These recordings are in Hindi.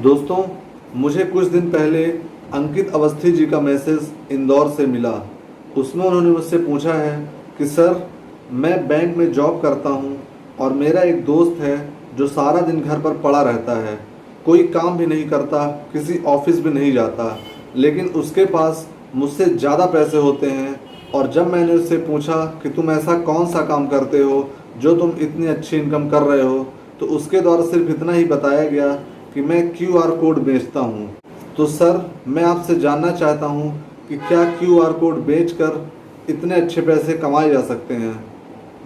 दोस्तों, मुझे कुछ दिन पहले अंकित अवस्थी जी का मैसेज इंदौर से मिला। उसमें उन्होंने मुझसे पूछा है कि सर, मैं बैंक में जॉब करता हूं और मेरा एक दोस्त है जो सारा दिन घर पर पड़ा रहता है, कोई काम भी नहीं करता, किसी ऑफिस भी नहीं जाता, लेकिन उसके पास मुझसे ज़्यादा पैसे होते हैं। और जब मैंने उससे पूछा कि तुम ऐसा कौन सा काम करते हो जो तुम इतनी अच्छी इनकम कर रहे हो, तो उसके द्वारा सिर्फ इतना ही बताया गया कि मैं क्यूआर कोड बेचता हूँ। तो सर, मैं आपसे जानना चाहता हूँ कि क्या क्यूआर कोड बेचकर इतने अच्छे पैसे कमाए जा सकते हैं।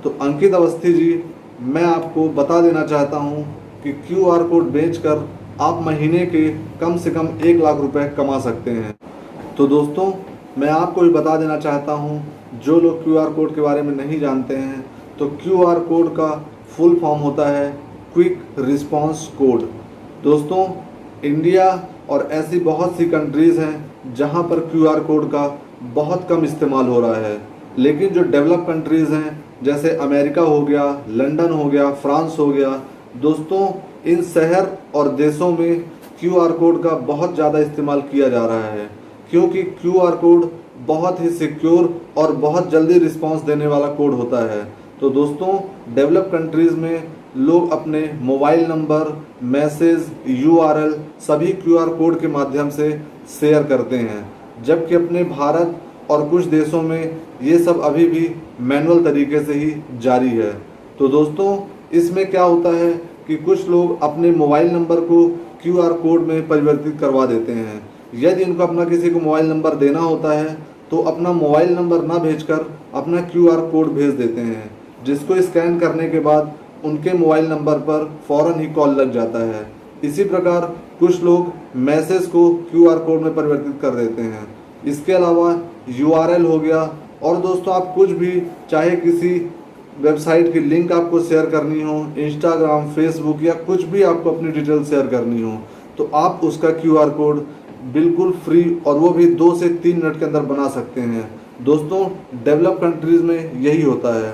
तो अंकित अवस्थी जी, मैं आपको बता देना चाहता हूँ कि क्यूआर कोड बेचकर आप महीने के कम से कम 1 लाख रुपए कमा सकते हैं। तो दोस्तों, मैं आपको भी बता देना चाहता हूँ, जो लोग क्यूआर कोड के बारे में नहीं जानते हैं, तो क्यूआर कोड का फुल फॉर्म होता है क्विक रिस्पांस कोड। दोस्तों, इंडिया और ऐसी बहुत सी कंट्रीज़ हैं जहां पर क्यूआर कोड का बहुत कम इस्तेमाल हो रहा है, लेकिन जो डेवलप कंट्रीज़ हैं जैसे अमेरिका हो गया, लंदन हो गया, फ्रांस हो गया, दोस्तों इन शहर और देशों में क्यूआर कोड का बहुत ज़्यादा इस्तेमाल किया जा रहा है, क्योंकि क्यूआर कोड बहुत ही सिक्योर और बहुत जल्दी रिस्पांस देने वाला कोड होता है। तो दोस्तों, डेवलप कंट्रीज़ में लोग अपने मोबाइल नंबर, मैसेज, यूआरएल सभी क्यूआर कोड के माध्यम से शेयर करते हैं, जबकि अपने भारत और कुछ देशों में ये सब अभी भी मैनुअल तरीके से ही जारी है। तो दोस्तों, इसमें क्या होता है कि कुछ लोग अपने मोबाइल नंबर को क्यूआर कोड में परिवर्तित करवा देते हैं। यदि इनको अपना किसी को मोबाइल नंबर देना होता है तो अपना मोबाइल नंबर ना भेजकर अपना क्यूआर कोड भेज देते हैं, जिसको स्कैन करने के बाद उनके मोबाइल नंबर पर फ़ौरन ही कॉल लग जाता है। इसी प्रकार कुछ लोग मैसेज को क्यूआर कोड में परिवर्तित कर देते हैं। इसके अलावा यूआरएल हो गया, और दोस्तों आप कुछ भी, चाहे किसी वेबसाइट की लिंक आपको शेयर करनी हो, इंस्टाग्राम, फेसबुक या कुछ भी आपको अपनी डिटेल शेयर करनी हो, तो आप उसका क्यूआर कोड बिल्कुल फ्री और वो भी 2 से 3 मिनट के अंदर बना सकते हैं। दोस्तों, डेवलप कंट्रीज़ में यही होता है,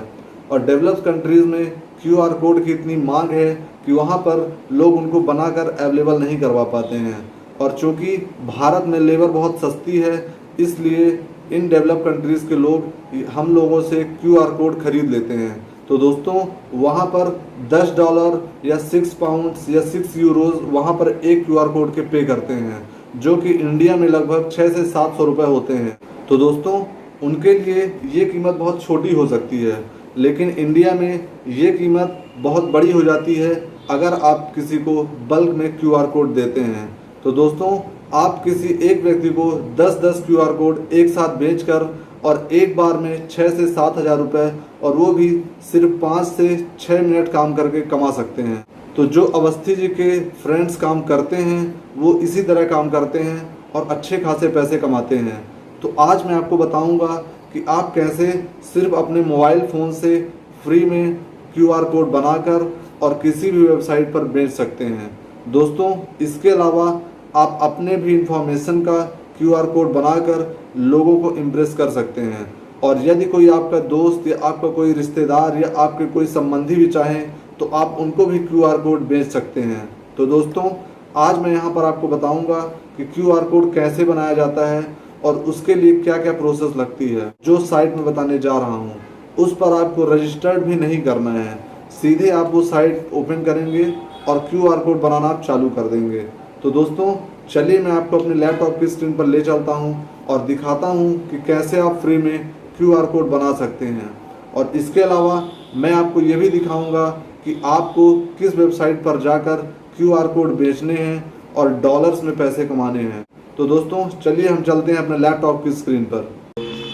और डेवलप कंट्रीज़ में क्यूआर कोड की इतनी मांग है कि वहाँ पर लोग उनको बनाकर अवेलेबल नहीं करवा पाते हैं। और चूँकि भारत में लेबर बहुत सस्ती है, इसलिए इन डेवलप कंट्रीज़ के लोग हम लोगों से क्यूआर कोड खरीद लेते हैं। तो दोस्तों, वहाँ पर $10 या 6 पाउंड्स या 6 यूरोज़ वहाँ पर एक क्यूआर कोड के पे करते हैं, जो कि इंडिया में लगभग 600 से 700 रुपये होते हैं। तो दोस्तों, उनके लिए ये कीमत बहुत छोटी हो सकती है, लेकिन इंडिया में ये कीमत बहुत बड़ी हो जाती है अगर आप किसी को बल्क में क्यूआर कोड देते हैं। तो दोस्तों, आप किसी एक व्यक्ति को 10-10 क्यूआर कोड एक साथ बेचकर और एक बार में 6 से 7 हज़ार रुपये, और वो भी सिर्फ 5 से 6 मिनट काम करके कमा सकते हैं। तो जो अवस्थी जी के फ्रेंड्स काम करते हैं वो इसी तरह काम करते हैं और अच्छे खासे पैसे कमाते हैं। तो आज मैं आपको बताऊंगा कि आप कैसे सिर्फ अपने मोबाइल फ़ोन से फ्री में क्यूआर कोड बनाकर और किसी भी वेबसाइट पर बेच सकते हैं। दोस्तों, इसके अलावा आप अपने भी इंफॉर्मेशन का क्यूआर कोड बनाकर लोगों को इम्प्रेस कर सकते हैं। और यदि कोई आपका दोस्त या आपका कोई रिश्तेदार या आपके कोई संबंधी भी चाहें तो आप उनको भी क्यूआर कोड बेच सकते हैं। तो दोस्तों, आज मैं यहाँ पर आपको बताऊँगा कि क्यूआर कोड कैसे बनाया जाता है और उसके लिए क्या क्या प्रोसेस लगती है। जो साइट में बताने जा रहा हूँ उस पर आपको रजिस्टर्ड भी नहीं करना है, सीधे आप वो साइट ओपन करेंगे और क्यूआर कोड बनाना आप चालू कर देंगे। तो दोस्तों, चलिए मैं आपको अपने लैपटॉप की स्क्रीन पर ले चलता हूँ और दिखाता हूँ कि कैसे आप फ्री में क्यूआर कोड बना सकते हैं। और इसके अलावा मैं आपको ये भी दिखाऊँगा कि आपको किस वेबसाइट पर जाकर क्यूआर कोड बेचने हैं और डॉलर्स में पैसे कमाने हैं। तो दोस्तों, चलिए हम चलते हैं अपने लैपटॉप की स्क्रीन पर।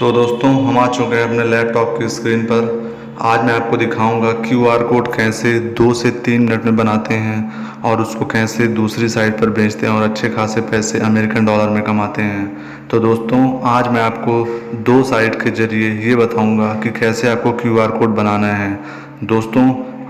तो दोस्तों, हम आ चुके हैं अपने लैपटॉप की स्क्रीन पर। आज मैं आपको दिखाऊंगा क्यूआर कोड कैसे 2 से 3 मिनट में बनाते हैं और उसको कैसे दूसरी साइट पर बेचते हैं और अच्छे खासे पैसे अमेरिकन डॉलर में कमाते हैं। तो दोस्तों, आज मैं आपको 2 साइट के ज़रिए ये बताऊंगा कि कैसे आपको क्यूआर कोड बनाना है। दोस्तों,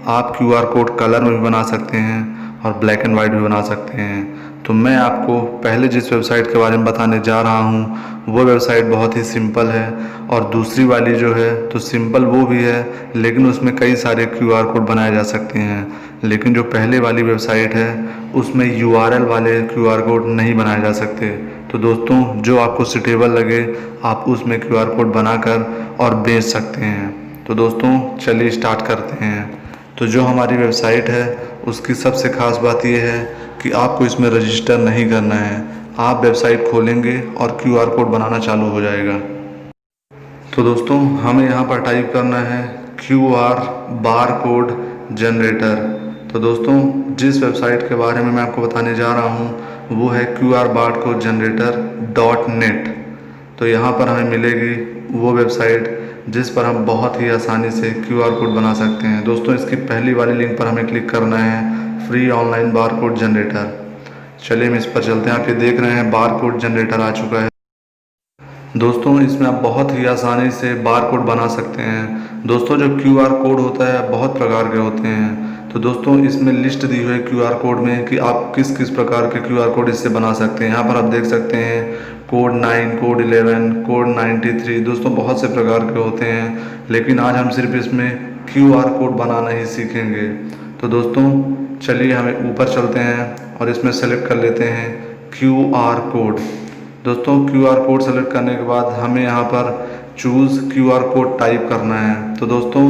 आप क्यूआर कोड कलर में भी बना सकते हैं और ब्लैक एंड वाइट भी बना सकते हैं। तो मैं आपको पहले जिस वेबसाइट के बारे में बताने जा रहा हूँ वो वेबसाइट बहुत ही सिंपल है, और दूसरी वाली जो है तो सिंपल वो भी है, लेकिन उसमें कई सारे क्यूआर कोड बनाए जा सकते हैं। लेकिन जो पहले वाली वेबसाइट है उसमें URL वाले QR कोड नहीं बनाए जा सकते। तो दोस्तों जो आपको सूटेबल लगे आप उसमें QR कोड बनाकर और बेच सकते हैं। तो दोस्तों चलिए स्टार्ट करते हैं। तो जो हमारी वेबसाइट है उसकी सबसे ख़ास बात यह है कि आपको इसमें रजिस्टर नहीं करना है। आप वेबसाइट खोलेंगे और QR कोड बनाना चालू हो जाएगा। तो दोस्तों हमें यहाँ पर टाइप करना है QR बार कोड जनरेटर। तो दोस्तों जिस वेबसाइट के बारे में मैं आपको बताने जा रहा हूँ वो है QR बार कोड जनरेटर.net। तो यहाँ पर हमें मिलेगी वो वेबसाइट जिस पर हम बहुत ही आसानी से QR कोड बना सकते हैं। दोस्तों इसकी पहली वाली लिंक पर हमें क्लिक करना है, free online bar code generator. चलिए हम इस पर चलते हैं। आप ये देख रहे हैं बार कोड जनरेटर आ चुका है। दोस्तों इसमें आप बहुत ही आसानी से बार कोड बना सकते हैं। दोस्तों जो QR कोड होता है बहुत प्रकार के होते हैं। तो दोस्तों इसमें लिस्ट दी हुई है QR कोड में कि आप किस किस प्रकार के QR कोड इससे बना सकते हैं। यहाँ पर आप देख सकते हैं कोड 9, कोड 11, कोड 93। दोस्तों बहुत से प्रकार के होते हैं, लेकिन आज हम सिर्फ इसमें QR कोड बनाना ही सीखेंगे। तो दोस्तों चलिए हमें ऊपर चलते हैं और इसमें सेलेक्ट कर लेते हैं QR कोड। दोस्तों QR कोड सेलेक्ट करने के बाद हमें यहाँ पर चूज़ QR कोड टाइप करना है। तो दोस्तों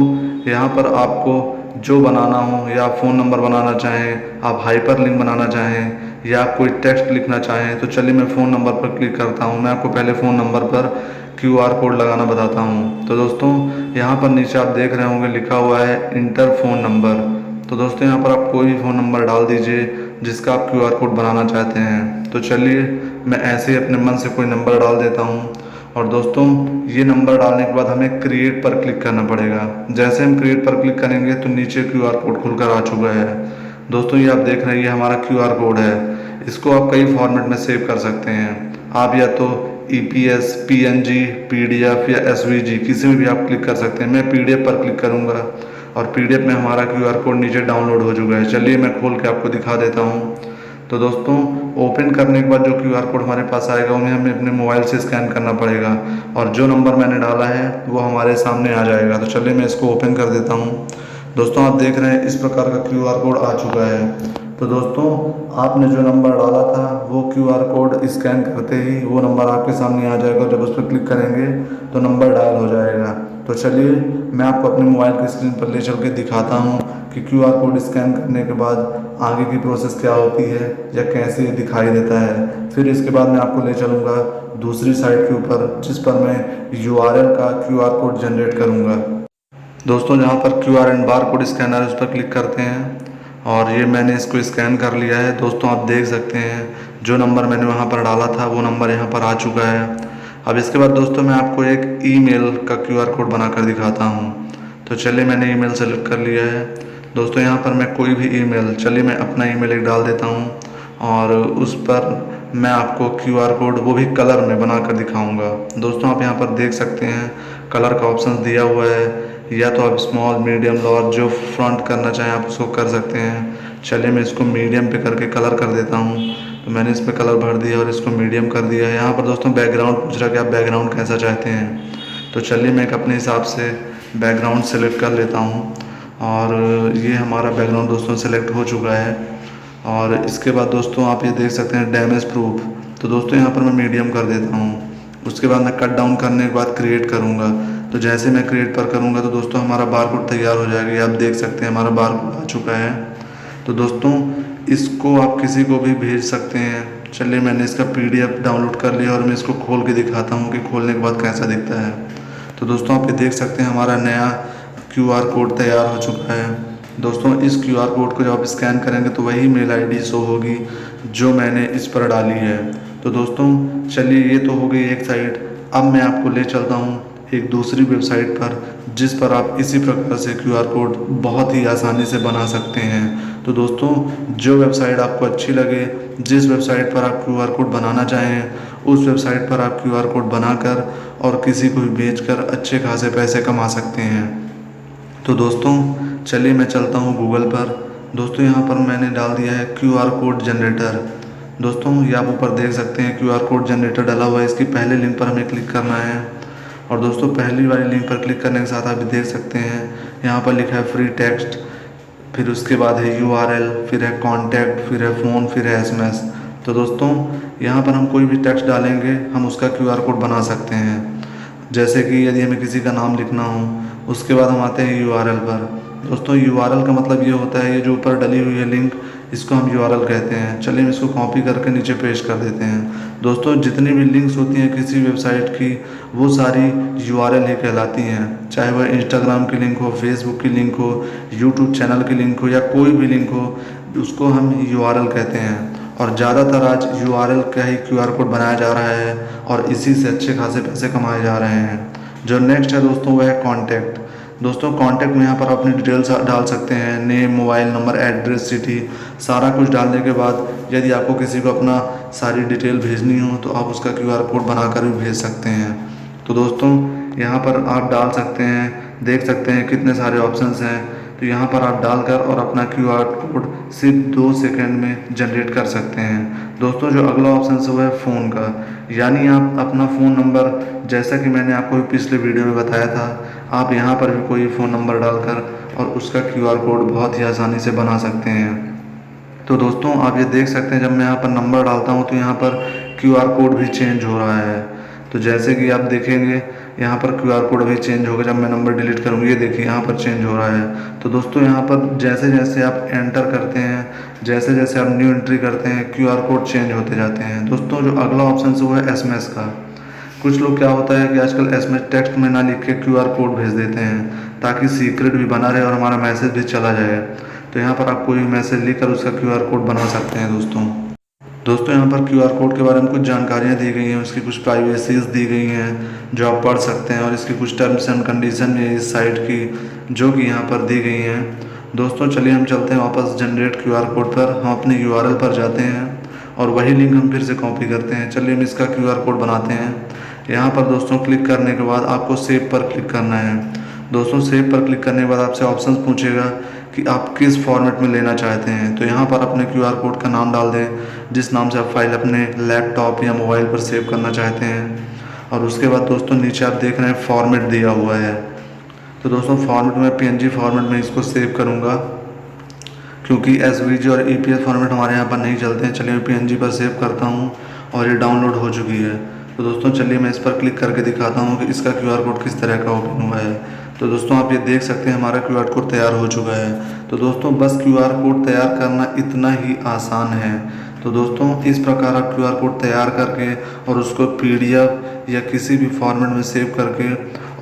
यहाँ पर आपको जो बनाना हो, या फ़ोन नंबर बनाना चाहें, आप हाइपर लिंक बनाना चाहें, या कोई टेक्स्ट लिखना चाहें, तो चलिए मैं फ़ोन नंबर पर क्लिक करता हूँ। मैं आपको पहले फ़ोन नंबर पर QR कोड लगाना बताता हूँ। तो दोस्तों यहाँ पर नीचे आप देख रहे होंगे लिखा हुआ है इंटर फ़ोन नंबर। तो दोस्तों यहाँ पर आप कोई भी फ़ोन नंबर डाल दीजिए जिसका आप QR कोड बनाना चाहते हैं। तो चलिए मैं ऐसे ही अपने मन से कोई नंबर डाल देता हूँ। और दोस्तों ये नंबर डालने के बाद हमें क्रिएट पर क्लिक करना पड़ेगा। जैसे हम क्रिएट पर क्लिक करेंगे तो नीचे QR कोड खुलकर आ चुका है। दोस्तों ये आप देख रहे हैं ये हमारा QR कोड है। इसको आप कई फॉर्मेट में सेव कर सकते हैं। आप या तो EPS, PNG, PDF या SVG किसी में भी आप क्लिक कर सकते हैं। मैं PDF पर क्लिक करूँगा और PDF में हमारा QR कोड नीचे डाउनलोड हो चुका है। चलिए मैं खोल के आपको दिखा देता हूँ। तो दोस्तों ओपन करने के बाद जो QR कोड हमारे पास आएगा उन्हें हमें अपने मोबाइल से स्कैन करना पड़ेगा और जो नंबर मैंने डाला है वो हमारे सामने आ जाएगा। तो चलिए मैं इसको ओपन कर देता हूँ। दोस्तों आप देख रहे हैं इस प्रकार का QR कोड आ चुका है। तो दोस्तों आपने जो नंबर डाला था वो QR कोड स्कैन करते ही वो नंबर आपके सामने आ जाएगा। जब उस पर क्लिक करेंगे तो नंबर डायल हो जाएगा। तो चलिए मैं आपको अपने मोबाइल की स्क्रीन पर ले चल के दिखाता हूँ कि QR कोड स्कैन करने के बाद आगे की प्रोसेस क्या होती है या कैसे दिखाई देता है। फिर इसके बाद मैं आपको ले चलूँगा दूसरी साइट के ऊपर जिस पर मैं URL का QR कोड जनरेट करूँगा। दोस्तों जहाँ पर QR and bar code scanner है उस पर क्लिक करते हैं और ये मैंने इसको स्कैन कर लिया है। दोस्तों आप देख सकते हैं जो नंबर मैंने वहाँ पर डाला था वो नंबर यहाँ पर आ चुका है। अब इसके बाद दोस्तों मैं आपको एक ईमेल का QR कोड बनाकर दिखाता हूँ। तो चलिए मैंने ईमेल सेलेक्ट कर लिया है। दोस्तों यहाँ पर मैं कोई भी ईमेल, चलिए मैं अपना ईमेल एक डाल देता हूँ और उस पर मैं आपको QR कोड वो भी कलर में बनाकर दिखाऊंगा। दोस्तों आप यहाँ पर देख सकते हैं कलर का ऑप्शन दिया हुआ है, या तो आप स्मॉल, मीडियम, लार्ज जो फ्रंट करना चाहें आप उसको कर सकते हैं। चलिए मैं इसको मीडियम पे करके कलर कर देता हूँ। तो मैंने इस पर कलर भर दिया और इसको मीडियम कर दिया है। यहाँ पर दोस्तों बैकग्राउंड पूछ रहा है कि आप बैकग्राउंड कैसा चाहते हैं। तो चलिए मैं एक अपने हिसाब से बैकग्राउंड सेलेक्ट कर लेता हूँ और ये हमारा बैकग्राउंड दोस्तों सेलेक्ट हो चुका है। और इसके बाद दोस्तों आप ये देख सकते हैं डैमेज प्रूफ। तो दोस्तों यहाँ पर मैं मीडियम कर देता हूँ। उसके बाद मैं कट डाउन करने के बाद क्रिएट करूँगा। तो जैसे मैं क्रिएट पर करूँगा तो दोस्तों हमारा बारकोड तैयार हो जाएगा। ये आप देख सकते हैं हमारा बारकोड आ चुका है। तो दोस्तों इसको आप किसी को भी भेज सकते हैं। चलिए मैंने इसका PDF डाउनलोड कर लिया और मैं इसको खोल के दिखाता हूँ कि खोलने के बाद कैसा दिखता है। तो दोस्तों आप ये देख सकते हैं हमारा नया QR कोड तैयार हो चुका है। दोस्तों इस QR कोड को जब आप स्कैन करेंगे तो वही मेल ID शो होगी जो मैंने इस पर डाली है। तो दोस्तों चलिए ये तो हो गई एक साइड। अब मैं आपको ले चलता हूँ एक दूसरी वेबसाइट पर जिस पर आप इसी प्रकार से QR कोड बहुत ही आसानी से बना सकते हैं। तो दोस्तों जो वेबसाइट आपको अच्छी लगे, जिस वेबसाइट पर आप QR कोड बनाना चाहें उस वेबसाइट पर आप QR कोड बनाकर और किसी को भी बेचकर अच्छे खासे पैसे कमा सकते हैं। तो दोस्तों चलिए मैं चलता हूँ गूगल पर। दोस्तों यहाँ पर मैंने डाल दिया है QR कोड जनरेटर। दोस्तों ये आप ऊपर देख सकते हैं QR कोड जनरेटर डाला हुआ है। इसकी पहले लिंक पर हमें क्लिक करना है और दोस्तों पहली वाली लिंक पर क्लिक करने के साथ आप देख सकते हैं यहाँ पर लिखा है फ्री टेक्स्ट फिर उसके बाद है URL, फिर है कॉन्टैक्ट, फिर है फ़ोन, फिर है SMS। तो दोस्तों यहाँ पर हम कोई भी टेक्स्ट डालेंगे हम उसका QR कोड बना सकते हैं। जैसे कि यदि हमें किसी का नाम लिखना हो, उसके बाद हम आते हैं URL पर। दोस्तों URL का मतलब ये होता है, ये जो ऊपर डली हुई है लिंक, इसको हम URL कहते हैं। चलिए हम इसको कॉपी करके नीचे पेस्ट कर देते हैं। दोस्तों जितनी भी लिंक्स होती हैं किसी वेबसाइट की, वो सारी URL ही कहलाती हैं। चाहे वह इंस्टाग्राम की लिंक हो, फेसबुक की लिंक हो, यूट्यूब चैनल की लिंक हो, या कोई भी लिंक हो, उसको हम URL कहते हैं। और ज़्यादातर आज URL का ही QR कोड बनाया जा रहा है और इसी से अच्छे खासे पैसे कमाए जा रहे हैं। जो नेक्स्ट है दोस्तों वह है कॉन्टैक्ट। दोस्तों कॉन्टैक्ट में यहाँ पर अपनी डिटेल्स डाल सकते हैं, name, mobile number, address, city, सारा कुछ डालने के बाद यदि आपको किसी को अपना सारी डिटेल भेजनी हो तो आप उसका QR कोड बनाकर भी भेज सकते हैं। तो दोस्तों यहाँ पर आप डाल सकते हैं, देख सकते हैं कितने सारे ऑप्शंस हैं। तो यहाँ पर आप डालकर और अपना QR कोड सिर्फ 2 सेकंड में जनरेट कर सकते हैं। दोस्तों जो अगला ऑप्शन है वो है फ़ोन का, यानी आप अपना फ़ोन नंबर, जैसा कि मैंने आपको पिछले वीडियो में बताया था, आप यहाँ पर भी कोई फ़ोन नंबर डालकर और उसका QR कोड बहुत ही आसानी से बना सकते हैं। तो दोस्तों आप ये देख सकते हैं, जब मैं यहाँ पर नंबर डालता हूँ तो यहाँ पर QR कोड भी चेंज हो रहा है। तो जैसे कि आप देखेंगे यहाँ पर QR कोड भी चेंज होगा। जब मैं नंबर डिलीट करूँगी, ये देखिए यहाँ पर चेंज हो रहा है। तो दोस्तों यहाँ पर जैसे जैसे आप एंटर करते हैं, जैसे जैसे आप न्यू एंट्री करते हैं, QR कोड चेंज होते जाते हैं। दोस्तों जो अगला ऑप्शन है वो है SMS का। कुछ लोग क्या होता है कि आजकल SMS टेक्स्ट में ना लिख के QR कोड भेज देते हैं ताकि सीक्रेट भी बना रहे और हमारा मैसेज भी चला जाए। तो यहाँ पर आप कोई भी मैसेज लिखकर उसका QR कोड बना सकते हैं। दोस्तों यहाँ पर QR कोड के बारे में कुछ जानकारियाँ दी गई हैं, उसकी कुछ प्राइवेसीज दी गई हैं जो आप पढ़ सकते हैं, और इसकी कुछ टर्म्स एंड कंडीशन भी है इस साइट की जो कि यहाँ पर दी गई हैं। दोस्तों चलिए हम चलते हैं वापस जनरेट QR कोड पर। हम अपने URL पर जाते हैं और वही लिंक हम फिर से कॉपी करते हैं। चलिए हम इसका QR कोड बनाते हैं। यहाँ पर दोस्तों क्लिक करने के बाद आपको सेव पर क्लिक करना है। दोस्तों सेव पर क्लिक करने के बाद आपसे ऑप्शंस पूछेगा कि आप किस फॉर्मेट में लेना चाहते हैं। तो यहाँ पर अपने QR कोड का नाम डाल दें, जिस नाम से आप फाइल अपने लैपटॉप या मोबाइल पर सेव करना चाहते हैं। और उसके बाद दोस्तों नीचे आप देख रहे हैं फॉर्मेट दिया हुआ है। तो दोस्तों फॉर्मेट में PNG फॉर्मेट में इसको सेव करूँगा, क्योंकि SVG और EPS फॉर्मेट हमारे यहाँ पर नहीं चलते हैं। चलिए मैं PNG पर सेव करता हूँ और ये डाउनलोड हो चुकी है। तो दोस्तों चलिए मैं इस पर क्लिक करके दिखाता हूँ कि इसका QR कोड किस तरह का ओपन हुआ है। तो दोस्तों आप ये देख सकते हैं हमारा QR कोड तैयार हो चुका है। तो दोस्तों बस QR कोड तैयार करना इतना ही आसान है। तो दोस्तों इस प्रकार आप QR कोड तैयार करके और उसको PDF या किसी भी फॉर्मेट में सेव करके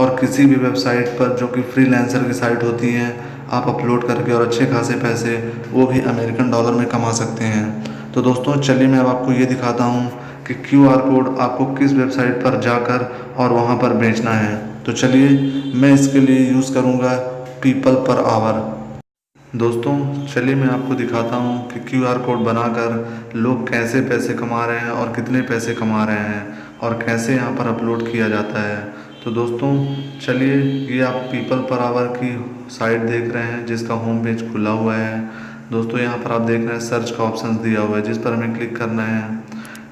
और किसी भी वेबसाइट पर जो कि फ्रीलांसर की साइट होती हैं आप अपलोड करके और अच्छे खासे पैसे, वो भी अमेरिकन डॉलर में कमा सकते हैं। तो दोस्तों चलिए मैं अब आपको ये दिखाता हूँ कि QR कोड आपको किस वेबसाइट पर जाकर और वहाँ पर बेचना है। तो चलिए मैं इसके लिए यूज़ करूँगा पीपल पर आवर। दोस्तों चलिए मैं आपको दिखाता हूँ कि QR कोड बनाकर लोग कैसे पैसे कमा रहे हैं और कितने पैसे कमा रहे हैं और कैसे यहाँ पर अपलोड किया जाता है। तो दोस्तों चलिए, ये आप पीपल पर आवर की साइट देख रहे हैं जिसका होम पेज खुला हुआ है। दोस्तों यहाँ पर आप देख रहे हैं सर्च का ऑप्शन दिया हुआ है जिस पर हमें क्लिक करना है।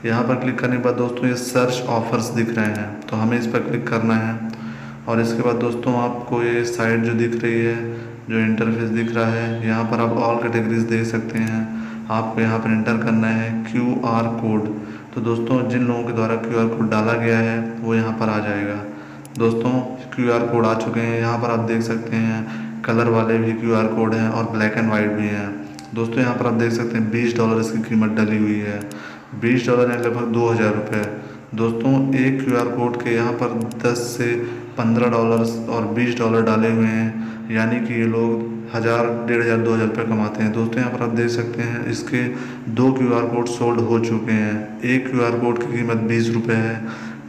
यहाँ पर क्लिक करने के बाद दोस्तों ये सर्च ऑफर्स दिख रहे हैं, तो हमें इस पर क्लिक करना है। और इसके बाद दोस्तों आपको ये साइट जो दिख रही है, जो इंटरफेस दिख रहा है, यहाँ पर आप ऑल कैटेगरीज देख सकते हैं। आपको यहाँ पर एंटर करना है QR कोड। तो दोस्तों जिन लोगों के द्वारा QR कोड डाला गया है वो यहाँ पर आ जाएगा। दोस्तों QR कोड आ चुके हैं। यहाँ पर आप देख सकते हैं कलर वाले भी QR कोड हैं और ब्लैक एंड वाइट भी हैं। दोस्तों यहाँ पर आप देख सकते हैं $20 इसकी कीमत डली हुई है। $20 यानी लगभग 2000 रुपये। दोस्तों एक QR कोड के यहाँ पर 10 से $15 और $20 डाले हुए हैं, यानी कि ये लोग 1000, 1500, 2000 रुपये कमाते हैं। दोस्तों यहाँ पर आप देख सकते हैं इसके 2 QR कोड सोल्ड हो चुके हैं। एक QR कोड की कीमत 20 रुपये है,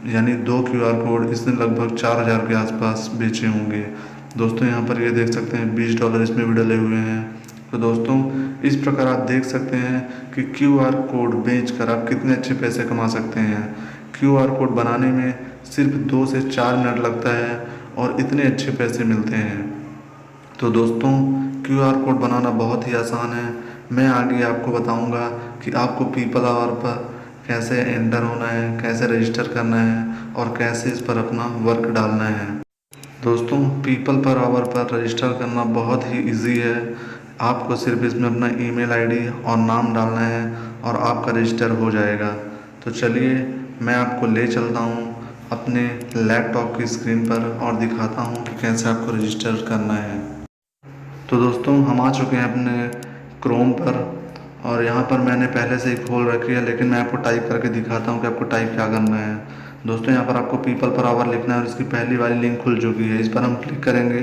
यानी 2 QR कोड इसने लगभग 4000 के आसपास बेचे होंगे। दोस्तों यहाँ पर ये देख सकते हैं $20 इसमें भी डले हुए हैं। तो दोस्तों इस प्रकार आप देख सकते हैं कि QR कोड बेचकर आप कितने अच्छे पैसे कमा सकते हैं। QR कोड बनाने में सिर्फ 2 से 4 मिनट लगता है और इतने अच्छे पैसे मिलते हैं। तो दोस्तों QR कोड बनाना बहुत ही आसान है। मैं आगे आपको बताऊंगा कि आपको पीपल आवर पर कैसे एंटर होना है, कैसे रजिस्टर करना है और कैसे इस पर अपना वर्क डालना है। दोस्तों पीपल पर आवर पर रजिस्टर करना बहुत ही इजी है। आपको सिर्फ इसमें अपना ईमेल आईडी और नाम डालना है और आपका रजिस्टर हो जाएगा। तो चलिए मैं आपको ले चलता हूँ अपने लैपटॉप की स्क्रीन पर और दिखाता हूँ कि कैसे आपको रजिस्टर करना है। तो दोस्तों हम आ चुके हैं अपने क्रोम पर और यहाँ पर मैंने पहले से ही खोल रखी है, लेकिन मैं आपको टाइप करके दिखाता हूँ कि आपको टाइप क्या करना है। दोस्तों यहाँ पर आपको पीपल पर आवर लिखना है और इसकी पहली वाली लिंक खुल चुकी है। इस पर हम क्लिक करेंगे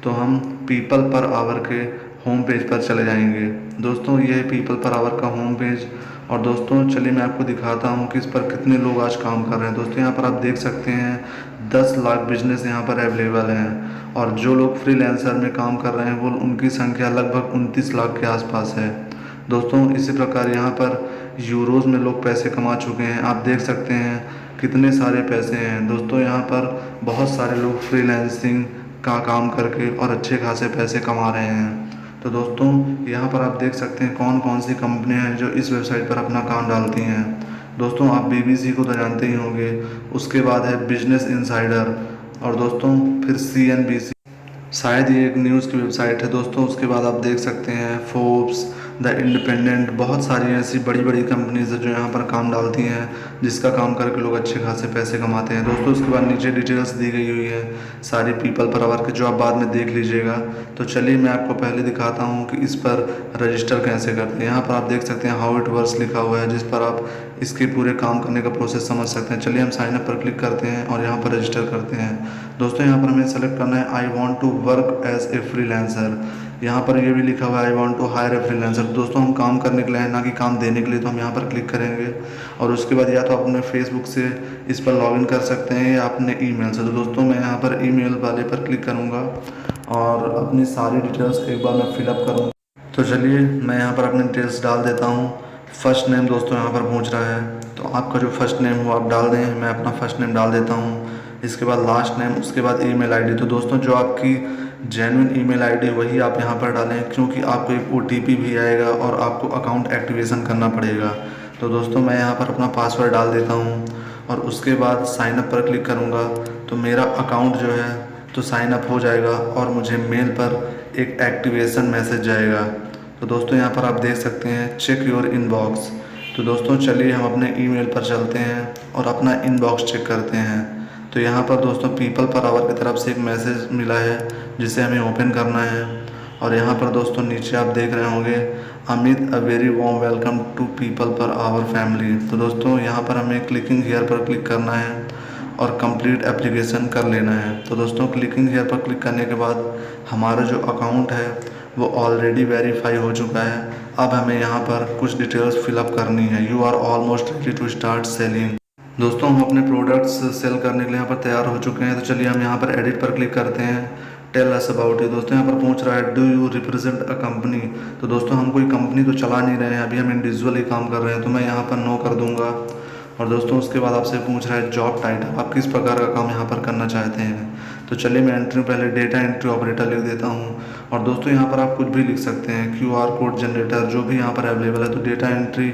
तो हम पीपल पर आवर के होम पेज पर चले जाएंगे। दोस्तों ये है पीपल पर आवर का होम पेज। और दोस्तों चलिए मैं आपको दिखाता हूँ कि इस पर कितने लोग आज काम कर रहे हैं। दोस्तों यहाँ पर आप देख सकते हैं 10 लाख बिजनेस यहाँ पर अवेलेबल हैं और जो लोग फ्रीलांसर में काम कर रहे हैं वो उनकी संख्या लगभग 29 लाख के आसपास है। दोस्तों इसी प्रकार यहाँ पर यूरोज़ में लोग पैसे कमा चुके हैं। आप देख सकते हैं कितने सारे पैसे हैं। दोस्तों यहाँ पर बहुत सारे लोग फ्रीलांसिंग का काम करके और अच्छे खासे पैसे कमा रहे हैं। तो दोस्तों यहाँ पर आप देख सकते हैं कौन कौन सी कंपनियाँ हैं जो इस वेबसाइट पर अपना काम डालती हैं। दोस्तों आप बीबीसी को तो जानते ही होंगे, उसके बाद है बिजनेस इनसाइडर और दोस्तों फिर सीएनबीसी, शायद ये एक न्यूज़ की वेबसाइट है। दोस्तों उसके बाद आप देख सकते हैं फोर्ब्स, द इंडिपेंडेंट, बहुत सारी ऐसी बड़ी बड़ी कंपनीज है जो यहाँ पर काम डालती हैं, जिसका काम करके लोग अच्छे खासे पैसे कमाते हैं। दोस्तों उसके बाद नीचे डिटेल्स दी गई हुई है सारी पीपल पर आवर के, जो आप बाद में देख लीजिएगा। तो चलिए मैं आपको पहले दिखाता हूँ कि इस पर रजिस्टर कैसे करते हैं। यहाँ पर आप देख सकते हैं हाउ इट वर्क्स लिखा हुआ है, जिस पर आप इसके पूरे काम करने का प्रोसेस समझ सकते हैं। चलिए हम साइन अप पर क्लिक करते हैं और यहाँ पर रजिस्टर करते हैं। दोस्तों यहाँ पर हमें सेलेक्ट करना है I want to work as a freelancer. यहाँ पर ये भी लिखा हुआ है I want to hire a freelancer. दोस्तों हम काम करने के लिए है, ना कि काम देने के लिए। तो हम यहाँ पर क्लिक करेंगे और उसके बाद या तो अपने फेसबुक से इस पर लॉगिन कर सकते हैं या अपने ईमेल से। तो दोस्तों मैं यहाँ पर ईमेल वाले पर क्लिक करूँगा और अपनी सारी डिटेल्स एक बार मैं फिलअप करूँगा। तो चलिए मैं यहाँ पर अपनी डिटेल्स डाल देता हूँ। फ़र्स्ट नेम दोस्तों यहाँ पर पूछ रहा है, तो आपका जो फर्स्ट नेम हो आप डाल दें। मैं अपना फ़र्स्ट नेम डाल देता हूँ। इसके बाद लास्ट नेम, उसके बाद ईमेल आईडी। तो दोस्तों जो आपकी जेन्युइन ईमेल आईडी वही आप यहाँ पर डालें, क्योंकि आपको एक ओटीपी भी आएगा और आपको अकाउंट एक्टिवेशन करना पड़ेगा। तो दोस्तों मैं यहाँ पर अपना पासवर्ड डाल देता हूँ और उसके बाद साइन अप पर क्लिक करूँगा तो मेरा अकाउंट जो है तो साइन अप हो जाएगा और मुझे मेल पर एक एक्टिवेशन मैसेज जाएगा। तो दोस्तों यहाँ पर आप देख सकते हैं चेक योर इनबॉक्स। तो दोस्तों चलिए हम अपने ईमेल पर चलते हैं और अपना इनबॉक्स चेक करते हैं। तो यहाँ पर दोस्तों पीपल पर आवर की तरफ से एक मैसेज मिला है जिसे हमें ओपन करना है। और यहाँ पर दोस्तों नीचे आप देख रहे होंगे Amit a very warm welcome to people per hour family. तो दोस्तों यहाँ पर हमें क्लिकिंग हियर पर क्लिक करना है और कंप्लीट एप्लीकेशन कर लेना है। तो दोस्तों क्लिकिंग हियर पर क्लिक करने के बाद हमारा जो अकाउंट है वो ऑलरेडी वेरीफाई हो चुका है। अब हमें यहाँ पर कुछ डिटेल्स फिलअप करनी है। You are almost ready to start selling. दोस्तों हम अपने प्रोडक्ट्स सेल करने के लिए यहाँ पर तैयार हो चुके हैं। तो चलिए हम यहाँ पर एडिट पर क्लिक करते हैं। Tell us about it. दोस्तों यहाँ पर पूछ रहा है do you represent a company. तो दोस्तों हम कोई कंपनी तो चला नहीं रहे हैं, अभी हम इंडिविजुअली काम कर रहे हैं। तो मैं यहाँ पर नो कर दूँगा। और दोस्तों उसके बाद आपसे पूछ रहा है जॉब टाइटल, आप किस प्रकार का काम यहाँ पर करना चाहते हैं। तो चलिए मैं एंट्री पहले डेटा एंट्री ऑपरेटर लिख देता हूँ। और दोस्तों यहाँ पर आप कुछ भी लिख सकते हैं, QR कोड जनरेटर, जो भी यहाँ पर अवेलेबल है। तो डेटा एंट्री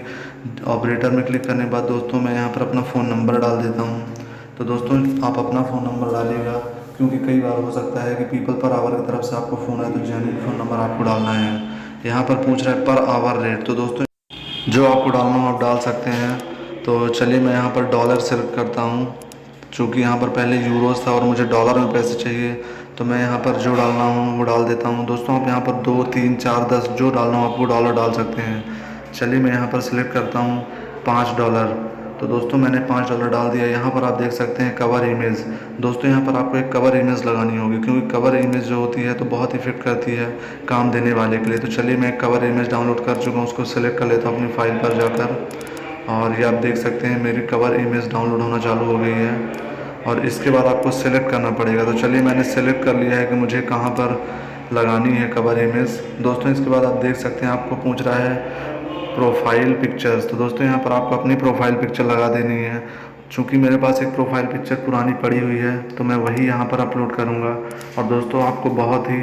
ऑपरेटर में क्लिक करने के बाद दोस्तों मैं यहाँ पर अपना फ़ोन नंबर डाल देता हूँ। तो दोस्तों आप अपना फ़ोन नंबर डालिएगा, क्योंकि कई बार हो सकता है कि पीपल पर आवर की तरफ से आपको फ़ोन आए, तो जेन्युइन फ़ोन नंबर आपको डालना है। यहाँ पर पूछ रहा है पर आवर रेट। तो दोस्तों जो आपको डालना हो आप डाल सकते हैं। तो चलिए मैं यहाँ पर डॉलर सेलेक्ट करता हूँ, चूँकि यहाँ पर पहले यूरोज़ था और मुझे डॉलर में पैसे चाहिए। तो मैं यहाँ पर जो डालना हूँ वो डाल देता हूँ। दोस्तों आप यहाँ पर 2, 3, 4, 10 जो डालना हो आप वो डॉलर डाल सकते हैं। चलिए मैं यहाँ पर सिलेक्ट करता हूँ $5। तो दोस्तों मैंने $5 डाल दिया। यहाँ पर आप देख सकते हैं कवर इमेज। दोस्तों यहाँ पर आपको एक कवर इमेज लगानी होगी, क्योंकि कवर इमेज जो होती है तो बहुत इफेक्ट करती है काम देने वाले के लिए। तो चलिए मैं एक कवर इमेज डाउनलोड कर चुका हूँ, उसको सेलेक्ट कर लेता हूँ अपनी फाइल पर जाकर। और ये आप देख सकते हैं मेरी कवर इमेज डाउनलोड होना चालू हो गई है। और इसके बाद आपको सेलेक्ट करना पड़ेगा। तो चलिए मैंने सेलेक्ट कर लिया है कि मुझे कहाँ पर लगानी है कवर इमेज। दोस्तों इसके बाद आप देख सकते हैं आपको पूछ रहा है प्रोफाइल पिक्चर्स। तो दोस्तों यहाँ पर आपको अपनी प्रोफाइल पिक्चर लगा देनी है। चूँकि मेरे पास एक प्रोफाइल पिक्चर पुरानी पड़ी हुई है तो मैं वही यहाँ पर अपलोड करूँगा। और दोस्तों आपको बहुत ही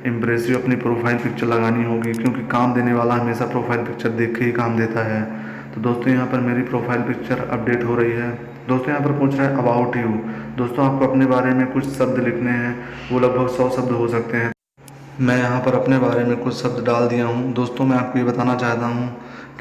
इम्प्रेसिव अपनी प्रोफाइल पिक्चर लगानी होगी, क्योंकि काम देने वाला हमेशा प्रोफाइल पिक्चर देख के ही काम देता है। तो दोस्तों यहाँ पर मेरी प्रोफाइल पिक्चर अपडेट हो रही है। दोस्तों यहाँ पर पूछ रहा है अबाउट यू। दोस्तों आपको अपने बारे में कुछ शब्द लिखने हैं, वो लगभग 100 शब्द हो सकते हैं। मैं यहाँ पर अपने बारे में कुछ शब्द डाल दिया हूँ। दोस्तों मैं आपको ये बताना चाहता हूँ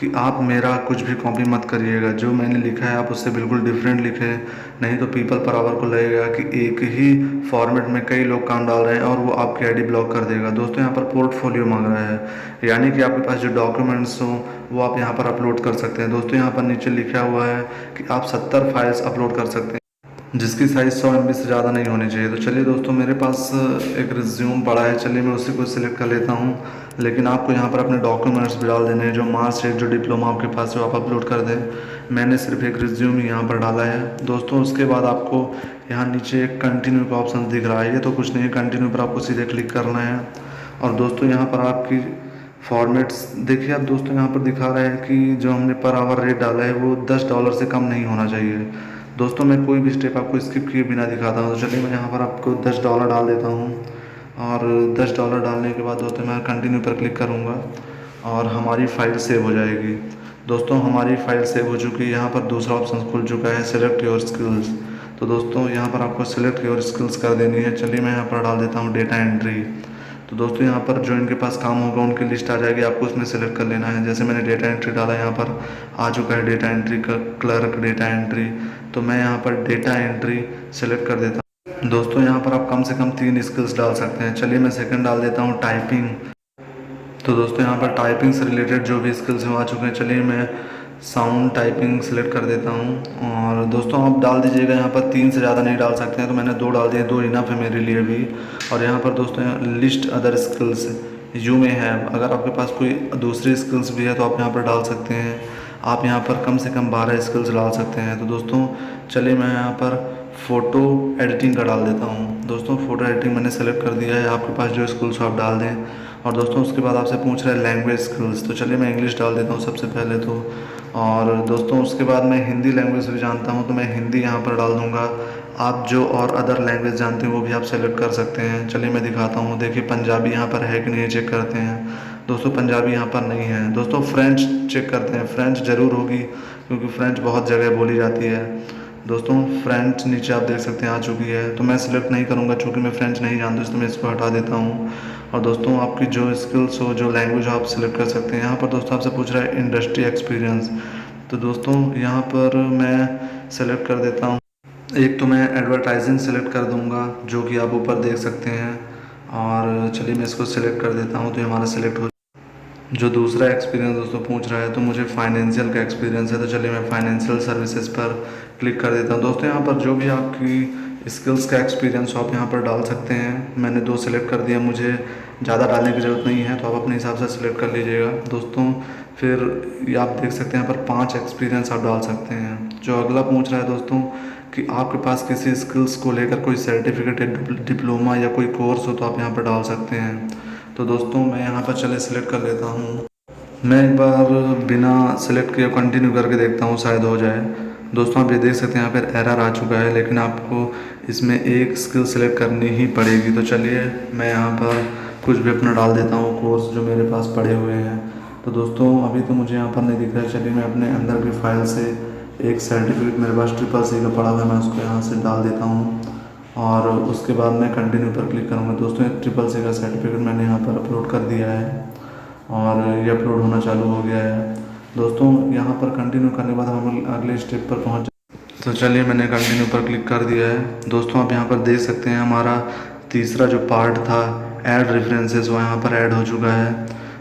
कि आप मेरा कुछ भी कॉपी मत करिएगा। जो मैंने लिखा है आप उससे बिल्कुल डिफरेंट लिखें, नहीं तो पीपल पर आवर को लगेगा कि एक ही फॉर्मेट में कई लोग काम डाल रहे हैं और वो आपकी आईडी ब्लॉक कर देगा। दोस्तों यहाँ पर पोर्टफोलियो मांग रहा है, यानी कि आपके पास जो डॉक्यूमेंट्स हों वो आप यहाँ पर अपलोड कर सकते हैं। दोस्तों यहाँ पर नीचे लिखा हुआ है कि आप 70 फाइल्स अपलोड कर सकते हैं, जिसकी साइज़ 100 MB से ज़्यादा नहीं होनी चाहिए। तो चलिए दोस्तों, मेरे पास एक रिज्यूम पड़ा है, चलिए मैं उसी को सिलेक्ट कर लेता हूँ। लेकिन आपको यहाँ पर अपने डॉक्यूमेंट्स भी डाल देने हैं, जो मार्कशीट, जो डिप्लोमा आपके पास है वो आप अपलोड कर दें। मैंने सिर्फ एक रिज्यूम ही यहाँ पर डाला है। दोस्तों उसके बाद आपको यहाँ नीचे एक कंटिन्यू का ऑप्शन दिख रहा है, ये तो कुछ नहीं है, कंटिन्यू पर आपको सीधे क्लिक करना है। और दोस्तों यहाँ पर आपकी फॉर्मेट्स देखिए आप, दोस्तों यहाँ पर दिखा रहा है कि जो हमने पर आवर रेट डाला है वो $10 से कम नहीं होना चाहिए। दोस्तों मैं कोई भी स्टेप आपको स्किप किए बिना दिखाता हूँ। तो चलिए मैं यहाँ पर आपको $10 डाल देता हूँ, और $10 डालने के बाद दोस्तों मैं कंटिन्यू पर क्लिक करूँगा और हमारी फ़ाइल सेव हो जाएगी। दोस्तों हमारी फ़ाइल सेव हो चुकी है। यहाँ पर दूसरा ऑप्शन खुल चुका है, सिलेक्ट योर स्किल्स। तो दोस्तों यहाँ पर आपको सिलेक्ट योर स्किल्स कर देनी है। चलिए मैं यहाँ पर डाल देता हूँ डेटा एंट्री। तो दोस्तों यहाँ पर जो इनके पास काम होगा उनकी लिस्ट आ जाएगी, आपको उसमें सेलेक्ट कर लेना है। जैसे मैंने डेटा एंट्री डाला, यहाँ पर आ चुका है डेटा एंट्री का क्लर्क डेटा एंट्री। तो मैं यहाँ पर डेटा एंट्री सेलेक्ट कर देता हूँ। दोस्तों यहाँ पर आप कम से कम 3 स्किल्स डाल सकते हैं। चलिए मैं सेकंड डाल देता हूँ टाइपिंग। तो दोस्तों यहाँ पर टाइपिंग से रिलेटेड जो भी स्किल्स हैं आ चुके हैं। चलिए मैं साउंड टाइपिंग सेलेक्ट कर देता हूँ। और दोस्तों आप डाल दीजिएगा, यहाँ पर 3 से ज़्यादा नहीं डाल सकते हैं, तो मैंने 2 डाल दिए, 2 इनफ है मेरे लिए भी। और यहाँ पर दोस्तों लिस्ट अदर स्किल्स यू में है, अगर आपके पास कोई दूसरी स्किल्स भी है तो आप यहाँ पर डाल सकते हैं। आप यहाँ पर कम से कम 12 स्किल्स डाल सकते हैं। तो दोस्तों चलिए मैं यहाँ पर फ़ोटो एडिटिंग का डाल देता हूँ। दोस्तों फ़ोटो एडिटिंग मैंने सेलेक्ट कर दिया है, आपके पास जो स्किल्स हो आप डाल दें। और दोस्तों उसके बाद आपसे पूछ रहा है लैंग्वेज स्किल्स, तो चलिए मैं इंग्लिश डाल देता हूँ सबसे पहले तो। और दोस्तों उसके बाद मैं हिंदी लैंग्वेज भी जानता हूँ, तो मैं हिंदी यहाँ पर डाल दूँगा। आप जो और अदर लैंग्वेज जानते हैं वो भी आप सेलेक्ट कर सकते हैं। चलिए मैं दिखाता हूँ, देखिए पंजाबी यहाँ पर है कि नहीं चेक करते हैं। दोस्तों पंजाबी यहाँ पर नहीं है। दोस्तों फ्रेंच चेक करते हैं, फ्रेंच ज़रूर होगी क्योंकि फ्रेंच बहुत जगह बोली जाती है। दोस्तों फ्रेंच नीचे आप देख सकते हैं आ चुकी है, तो मैं सिलेक्ट नहीं करूँगा क्योंकि मैं फ्रेंच नहीं जानता, इसलिए मैं इसको हटा देता हूँ। और दोस्तों आपकी जो स्किल्स हो, जो लैंग्वेज हो आप सिलेक्ट कर सकते हैं। यहाँ पर दोस्तों आपसे पूछ रहा है इंडस्ट्री एक्सपीरियंस, तो दोस्तों यहाँ पर मैं सेलेक्ट कर देता हूँ। एक तो मैं एडवर्टाइजिंग सेलेक्ट कर दूँगा, जो कि आप ऊपर देख सकते हैं। और चलिए मैं इसको सिलेक्ट कर देता हूँ, तो ये हमारा सिलेक्ट हो। जो दूसरा एक्सपीरियंस दोस्तों पूछ रहा है, तो मुझे फाइनेंशियल का एक्सपीरियंस है, तो चलिए मैं फाइनेंशियल सर्विसेज पर क्लिक कर देता हूँ। दोस्तों यहाँ पर जो भी आपकी स्किल्स का एक्सपीरियंस हो आप यहाँ पर डाल सकते हैं। मैंने 2 सेलेक्ट कर दिया, मुझे ज़्यादा डालने की ज़रूरत नहीं है, तो आप अपने हिसाब से सिलेक्ट कर लीजिएगा। दोस्तों फिर ये आप देख सकते हैं यहाँ पर 5 एक्सपीरियंस आप डाल सकते हैं। जो अगला पूछ रहा है दोस्तों कि आपके पास किसी स्किल्स को लेकर कोई सर्टिफिकेट, डिप्लोमा या कोई कोर्स हो, तो आप यहाँ पर डाल सकते हैं। तो दोस्तों मैं यहाँ पर चले सिलेक्ट कर लेता हूँ। मैं एक बार बिना सेलेक्ट किए कंटिन्यू करके देखता हूँ, शायद हो जाए। दोस्तों आप ये देख सकते हैं यहाँ पर एरर आ चुका है, लेकिन आपको इसमें एक स्किल सेलेक्ट करनी ही पड़ेगी। तो चलिए मैं यहाँ पर कुछ भी अपना डाल देता हूँ, कोर्स जो मेरे पास पड़े हुए हैं। तो दोस्तों अभी तो मुझे यहाँ पर नहीं दिख रहा है, चलिए मैं अपने अंदर की फ़ाइल से एक सर्टिफिकेट मेरे पास CCC का पड़ा हुआ है, मैं उसको यहाँ से डाल देता हूँ। और उसके बाद मैं कंटिन्यू पर क्लिक करूँगा। दोस्तों CCC का सर्टिफिकेट मैंने यहाँ पर अपलोड कर दिया है और ये अपलोड होना चालू हो गया है। दोस्तों यहाँ पर कंटिन्यू करने के बाद हम अगले स्टेप पर पहुँच। तो चलिए मैंने कंटिन्यू पर क्लिक कर दिया है। दोस्तों आप यहाँ पर देख सकते हैं हमारा तीसरा जो पार्ट था ऐड रेफरेंसेस, वो यहाँ पर ऐड हो चुका है।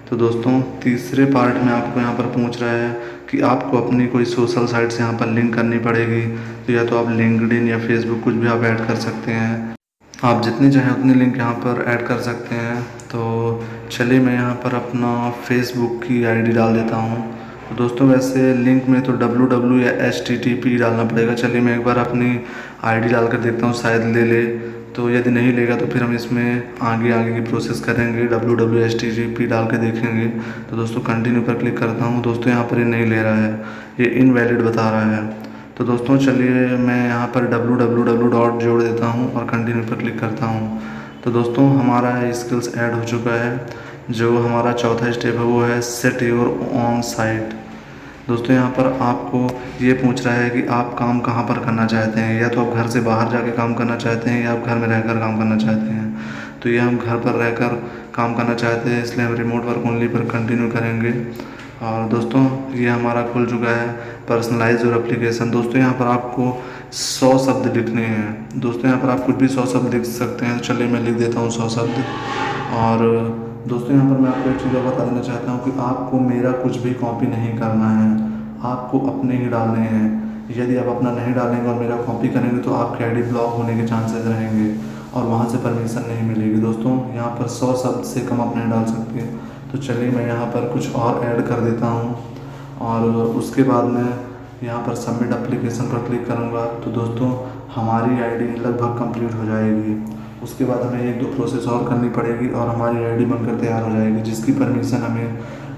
तो दोस्तों तीसरे पार्ट में आपको यहाँ पर पूछ रहा है कि आपको अपनी कोई सोशल साइट्स यहाँ पर लिंक करनी पड़ेगी। तो या तो आप लिंक्डइन या फेसबुक कुछ भी आप ऐड कर सकते हैं, आप जितनी चाहें उतनी लिंक यहाँ पर ऐड कर सकते हैं। तो चलिए मैं यहाँ पर अपना फेसबुक की आईडी डाल देता हूँ। तो दोस्तों वैसे लिंक में तो www या http डालना पड़ेगा। चलिए मैं एक बार अपनी आईडी डाल कर देखता हूँ, शायद ले ले। तो यदि नहीं लेगा तो फिर हम इसमें आगे की प्रोसेस करेंगे, www http डाल के देखेंगे। तो दोस्तों कंटिन्यू पर क्लिक करता हूँ। दोस्तों यहाँ पर ये नहीं ले रहा है, ये इनवैलिड बता रहा है। तो दोस्तों चलिए मैं यहाँ पर www डॉट जोड़ देता हूँ और कंटिन्यू पर क्लिक करता हूँ। तो दोस्तों हमारा स्किल्स ऐड हो चुका है। जो हमारा चौथा स्टेप है वो है सेट योर ऑन साइट। दोस्तों यहाँ पर आपको ये पूछ रहा है कि आप काम कहाँ पर करना चाहते हैं, या तो आप घर से बाहर जाके काम करना चाहते हैं या आप घर में रहकर काम करना चाहते हैं। तो ये हम घर पर रहकर काम करना चाहते हैं, इसलिए हम रिमोट वर्क ओनली पर कंटिन्यू करेंगे। और दोस्तों ये हमारा खुल चुका है पर्सनलाइज और एप्लीकेशन। दोस्तों यहाँ पर आपको 100 शब्द लिखने हैं। दोस्तों यहाँ पर आप कुछ भी 100 शब्द लिख सकते हैं। तो चलिए मैं लिख देता हूँ 100 शब्द। और दोस्तों यहाँ पर मैं आपको एक चीज़ और बता देना चाहता हूँ कि आपको मेरा कुछ भी कॉपी नहीं करना है, आपको अपने ही डालने हैं। यदि आप अपना नहीं डालेंगे और मेरा कॉपी करेंगे तो आपकी आईडी ब्लॉक होने के चांसेस रहेंगे और वहाँ से परमिशन नहीं मिलेगी। दोस्तों यहाँ पर 100 शब्द से कम आप नहीं डाल सकते। तो चलिए मैं यहाँ पर कुछ और ऐड कर देता हूँ और उसके बाद मैं यहाँ पर सबमिट एप्लीकेशन पर क्लिक करूँगा। तो दोस्तों हमारी आईडी लगभग कंप्लीट हो जाएगी। उसके बाद हमें 1-2 प्रोसेस और करनी पड़ेगी और हमारी आईडी बनकर तैयार हो जाएगी, जिसकी परमिशन हमें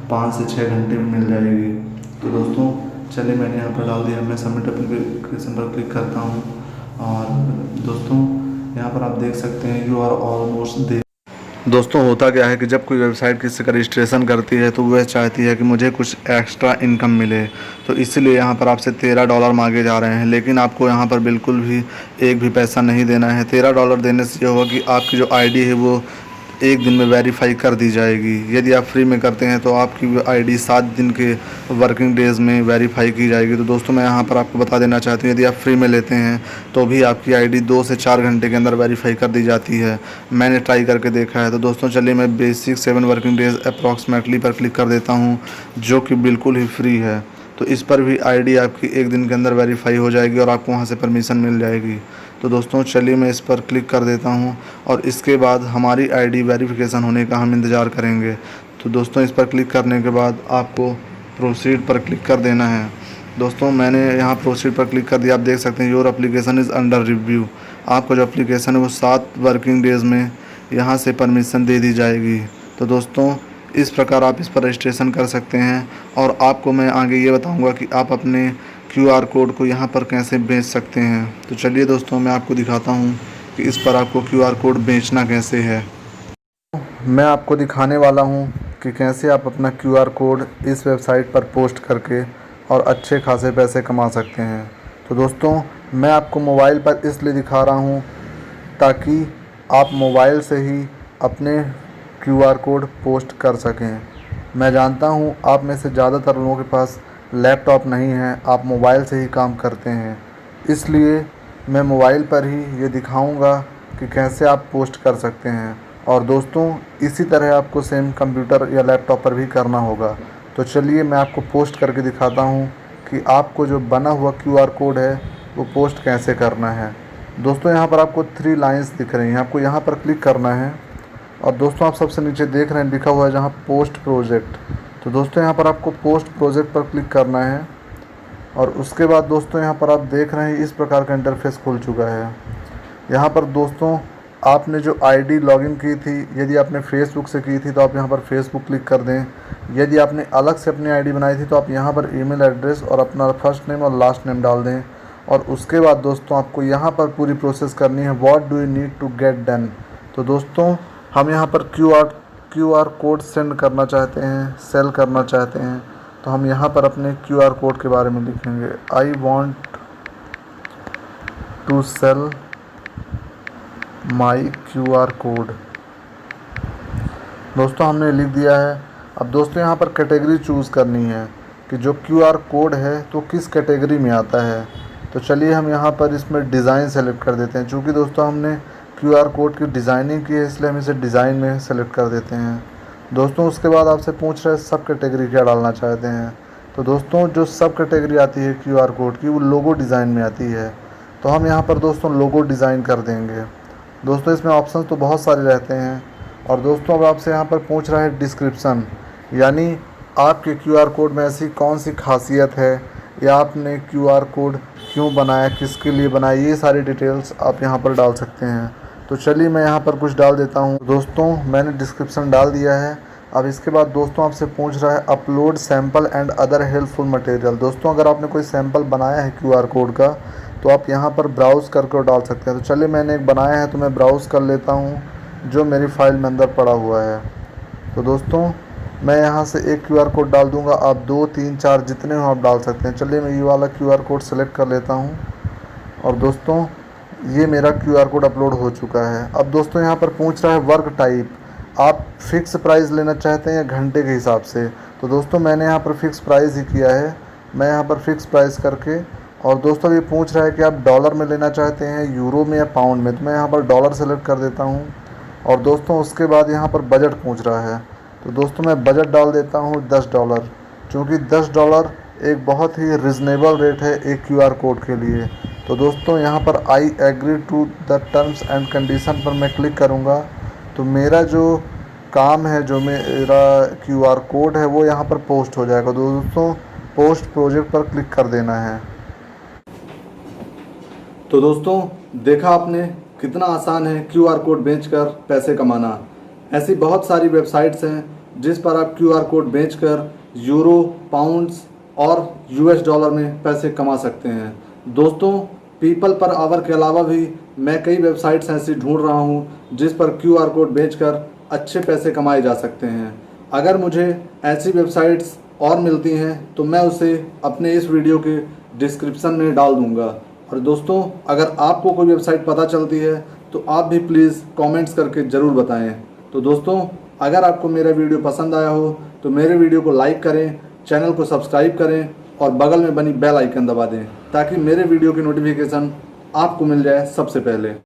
5 से 6 घंटे में मिल जाएगी। तो दोस्तों चलिए मैंने यहाँ पर डाल दिया, मैं सबमिट एप्लीकेशन पर क्लिक करता हूँ। और दोस्तों यहाँ पर आप देख सकते हैं यू आर ऑलमोस्ट देयर। दोस्तों होता क्या है कि जब कोई वेबसाइट किसी का रजिस्ट्रेशन करती है तो वह चाहती है कि मुझे कुछ एक्स्ट्रा इनकम मिले, तो इसलिए यहाँ पर आपसे $13 मांगे जा रहे हैं। लेकिन आपको यहाँ पर बिल्कुल भी एक भी पैसा नहीं देना है। $13 देने से ये होगा कि आपकी जो आईडी है वो 1 दिन में वेरीफाई कर दी जाएगी। यदि आप फ्री में करते हैं तो आपकी आईडी 7 दिन के वर्किंग डेज़ में वेरीफाई की जाएगी। तो दोस्तों मैं यहाँ पर आपको बता देना चाहती हूँ, यदि आप फ्री में लेते हैं तो भी आपकी आईडी 2 से 4 घंटे के अंदर वेरीफाई कर दी जाती है। मैंने ट्राई करके देखा है। तो दोस्तों चलिए मैं बेसिक 7 वर्किंग डेज़ अप्रॉक्सीमेटली पर क्लिक कर देता हूँ, जो कि बिल्कुल ही फ्री है। तो इस पर भी आईडी आपकी 1 दिन के अंदर वेरीफाई हो जाएगी और आपको वहाँ से परमिशन मिल जाएगी। तो दोस्तों चलिए मैं इस पर क्लिक कर देता हूं और इसके बाद हमारी आईडी वेरिफिकेशन होने का हम इंतज़ार करेंगे। तो दोस्तों इस पर क्लिक करने के बाद आपको प्रोसीड पर क्लिक कर देना है। दोस्तों मैंने यहाँ प्रोसीड पर क्लिक कर दिया। आप देख सकते हैं your application is under review. आपका जो एप्लीकेशन है वो 7 वर्किंग डेज़ में यहाँ से परमिशन दे दी जाएगी। तो दोस्तों इस प्रकार आप इस पर रजिस्ट्रेशन कर सकते हैं और आपको मैं आगे ये बताऊँगा कि आप अपने QR कोड को यहाँ पर कैसे बेच सकते हैं। तो चलिए दोस्तों मैं आपको दिखाता हूँ कि इस पर आपको QR कोड बेचना कैसे है। मैं आपको दिखाने वाला हूँ कि कैसे आप अपना QR कोड इस वेबसाइट पर पोस्ट करके और अच्छे खासे पैसे कमा सकते हैं। तो दोस्तों मैं आपको मोबाइल पर इसलिए दिखा रहा हूँ ताकि आप मोबाइल से ही अपने QR कोड पोस्ट कर सकें। मैं जानता हूँ आप में से ज़्यादातर लोगों के पास लैपटॉप नहीं है, आप मोबाइल से ही काम करते हैं, इसलिए मैं मोबाइल पर ही ये दिखाऊंगा कि कैसे आप पोस्ट कर सकते हैं। और दोस्तों इसी तरह आपको सेम कंप्यूटर या लैपटॉप पर भी करना होगा। तो चलिए मैं आपको पोस्ट करके दिखाता हूँ कि आपको जो बना हुआ QR कोड है वो पोस्ट कैसे करना है। दोस्तों यहाँ पर आपको 3 लाइन्स दिख रही हैं, आपको यहाँ पर क्लिक करना है और दोस्तों आप सबसे नीचे देख रहे हैं लिखा हुआ है जहाँ पोस्ट प्रोजेक्ट। तो दोस्तों यहाँ पर आपको पोस्ट प्रोजेक्ट पर क्लिक करना है और उसके बाद दोस्तों यहाँ पर आप देख रहे हैं इस प्रकार का इंटरफेस खुल चुका है। यहाँ पर दोस्तों आपने जो आईडी लॉगिन की थी, यदि आपने फेसबुक से की थी तो आप यहाँ पर फेसबुक क्लिक कर दें। यदि आपने अलग से अपनी आईडी बनाई थी तो आप यहाँ पर ईमेल एड्रेस और अपना फर्स्ट नेम और लास्ट नेम डाल दें। और उसके बाद दोस्तों आपको यहाँ पर पूरी प्रोसेस करनी है, what do you need to get done. तो दोस्तों हम यहाँ पर QR कोड सेंड करना चाहते हैं, सेल करना चाहते हैं, तो हम यहाँ पर अपने QR कोड के बारे में लिखेंगे, I want to sell my QR code. दोस्तों हमने लिख दिया है। अब दोस्तों यहाँ पर कैटेगरी चूज़ करनी है कि जो QR कोड है तो किस कैटेगरी में आता है। तो चलिए हम यहाँ पर इसमें डिज़ाइन सेलेक्ट कर देते हैं। चूँकि दोस्तों हमने QR कोड की डिज़ाइनिंग की है इसलिए हम इसे डिज़ाइन में सेलेक्ट कर देते हैं। दोस्तों उसके बाद आपसे पूछ रहे हैं सब कैटेगरी क्या डालना चाहते हैं। तो दोस्तों जो सब कैटेगरी आती है QR कोड की वो लोगो डिज़ाइन में आती है, तो हम यहाँ पर दोस्तों लोगो डिज़ाइन कर देंगे। दोस्तों इसमें ऑप्शन तो बहुत सारे रहते हैं। और दोस्तों अब आपसे यहाँ पर पूछ रहा है डिस्क्रिप्शन, यानी आपके QR कोड में ऐसी कौन सी खासियत है या आपने QR कोड क्यों बनाया, किसके लिए बनाया, ये सारी डिटेल्स आप यहाँ पर डाल सकते हैं। तो चलिए मैं यहाँ पर कुछ डाल देता हूँ। दोस्तों मैंने डिस्क्रिप्शन डाल दिया है। अब इसके बाद दोस्तों आपसे पूछ रहा है upload sample and other helpful material. दोस्तों अगर आपने कोई सैम्पल बनाया है QR कोड का तो आप यहाँ पर ब्राउज़ करके डाल सकते हैं। तो चलिए मैंने एक बनाया है तो मैं ब्राउज़ कर लेता हूँ जो मेरी फ़ाइल में अंदर पड़ा हुआ है। तो दोस्तों मैं यहाँ से एक QR कोड डाल दूँगा, आप 2, 3, 4 जितने हो आप डाल सकते हैं। चलिए मैं ये वाला QR कोड सेलेक्ट कर लेता हूँ और दोस्तों ये मेरा QR कोड अपलोड हो चुका है। अब दोस्तों यहाँ पर पूछ रहा है वर्क टाइप, आप फ़िक्स प्राइस लेना चाहते हैं या घंटे के हिसाब से। तो दोस्तों मैंने यहाँ पर फ़िक्स प्राइस ही किया है, मैं यहाँ पर फ़िक्स प्राइस करके, और दोस्तों ये पूछ रहा है कि आप डॉलर में लेना चाहते हैं, यूरो में या पाउंड में। तो मैं यहाँ पर डॉलर सेलेक्ट कर देता हूँ। और दोस्तों उसके बाद यहाँ पर बजट पूछ रहा है, तो दोस्तों मैं बजट डाल देता हूँ $10, क्योंकि $10 एक बहुत ही रिजनेबल रेट है एक QR कोड के लिए। तो दोस्तों यहाँ पर I agree to the terms and condition पर मैं क्लिक करूँगा, तो मेरा जो काम है, जो मेरा QR कोड है, वो यहाँ पर पोस्ट हो जाएगा। दोस्तों पोस्ट प्रोजेक्ट पर क्लिक कर देना है। तो दोस्तों देखा आपने कितना आसान है QR कोड बेचकर पैसे कमाना। ऐसी बहुत सारी वेबसाइट्स हैं जिस पर आप QR कोड बेचकर यूरो, पाउंड्स और US डॉलर में पैसे कमा सकते हैं। दोस्तों पीपल पर आवर के अलावा भी मैं कई वेबसाइट्स ऐसी ढूंढ रहा हूं जिस पर QR कोड बेचकर अच्छे पैसे कमाए जा सकते हैं। अगर मुझे ऐसी वेबसाइट्स और मिलती हैं तो मैं उसे अपने इस वीडियो के डिस्क्रिप्शन में डाल दूंगा। और दोस्तों अगर आपको कोई वेबसाइट पता चलती है तो आप भी प्लीज़ कमेंट्स करके ज़रूर बताएं। तो दोस्तों अगर आपको मेरा वीडियो पसंद आया हो तो मेरे वीडियो को लाइक करें, चैनल को सब्सक्राइब करें और बगल में बनी बेल आइकन दबा दें ताकि मेरे वीडियो की नोटिफिकेशन आपको मिल जाए सबसे पहले।